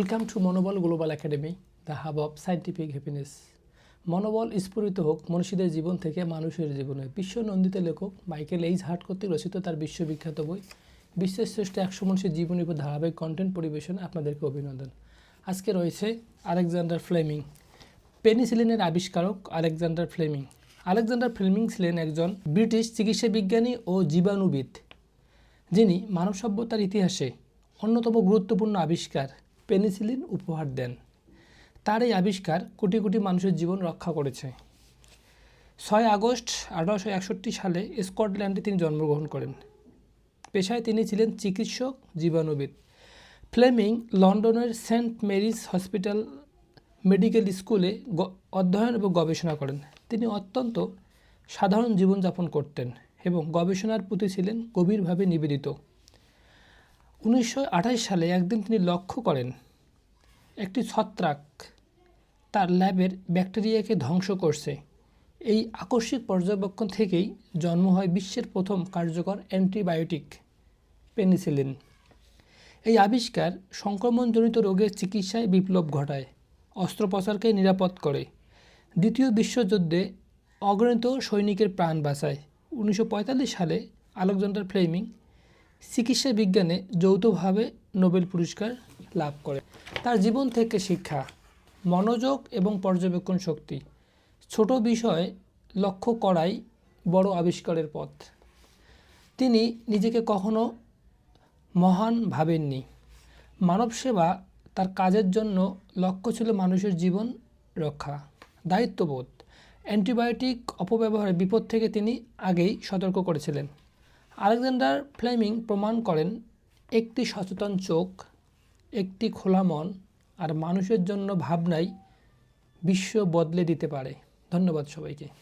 Welcome to মনোবল global academy, the hub of scientific happiness. মনোবল স্ফুরিত হোক মনীষীদের জীবন থেকে মানুষের জীবনে। বিশ্বনন্দিত লেখক মাইকেল এইচ হার্ট কর্তৃক রচিত তার বিশ্ববিখ্যাত বই বিশ্বের শ্রেষ্ঠ 100 মনীষীর জীবনী উপর ধারাবাহিক কন্টেন্ট পরিবেশনে আপনাদেরকে অভিনন্দন। আজকে রয়েছে আলেকজান্ডার ফ্লেমিং, পেনিসিলিনের আবিষ্কারক আলেকজান্ডার ফ্লেমিং। আলেকজান্ডার ফ্লেমিং ছিলেন একজন ব্রিটিশ চিকিৎসা বিজ্ঞানী ও জীবাণুবিদ, যিনি মানব সভ্যতার ইতিহাসে অন্যতম গুরুত্বপূর্ণ আবিষ্কার পেনিসিলিন উপহার দেন। তার এই আবিষ্কার কোটি কোটি মানুষের জীবন রক্ষা করেছে। 6 আগস্ট 1861 সালে স্কটল্যান্ডে তিনি জন্মগ্রহণ করেন। পেশায় তিনি ছিলেন চিকিৎসক, জীবাণুবিদ। ফ্লেমিং লন্ডনের সেন্ট মেরিজ হসপিটাল মেডিকেল স্কুলে অধ্যয়ন এবং গবেষণা করেন। তিনি অত্যন্ত সাধারণ জীবনযাপন করতেন এবং গবেষণার প্রতি ছিলেন গভীরভাবে নিবেদিত। 1928 সালে একদিন তিনি লক্ষ্য করেন একটি ছত্রাক তার ল্যাবের ব্যাকটেরিয়াকে ধ্বংস করছে। এই আকস্মিক পর্যবেক্ষণ থেকেই জন্ম হয় বিশ্বের প্রথম কার্যকর অ্যান্টিবায়োটিক পেনিসিলিন। এই আবিষ্কার সংক্রমণজনিত রোগের চিকিৎসায় বিপ্লব ঘটায়, অস্ত্রোপচারকে নিরাপদ করে, দ্বিতীয় বিশ্বযুদ্ধে অগণিত সৈনিকের প্রাণ বাঁচায়। 1945 সালে আলেকজান্ডার ফ্লেমিং চিকিৎসা বিজ্ঞানে যৌথভাবে নোবেল পুরস্কার লাভ করে। তার জীবন থেকে শিক্ষা: মনোযোগ এবং পর্যবেক্ষণ শক্তি। ছোট বিষয় লক্ষ্য করাই বড় আবিষ্কারের পথ। তিনি নিজেকে কখনো মহান ভাবেননি। মানব সেবা তার কাজের জন্য লক্ষ্য ছিল মানুষের জীবন রক্ষা। দায়িত্ববোধ: অ্যান্টিবায়োটিক অপব্যবহারের বিপদ থেকে তিনি আগেই সতর্ক করেছিলেন। আলেকজান্ডার ফ্লেমিং প্রমাণ করেন একটি সচেতন চোখ, একটি খোলা মন আর মানুষের জন্য ভাবনাই বিশ্ব বদলে দিতে পারে। ধন্যবাদ সবাইকে।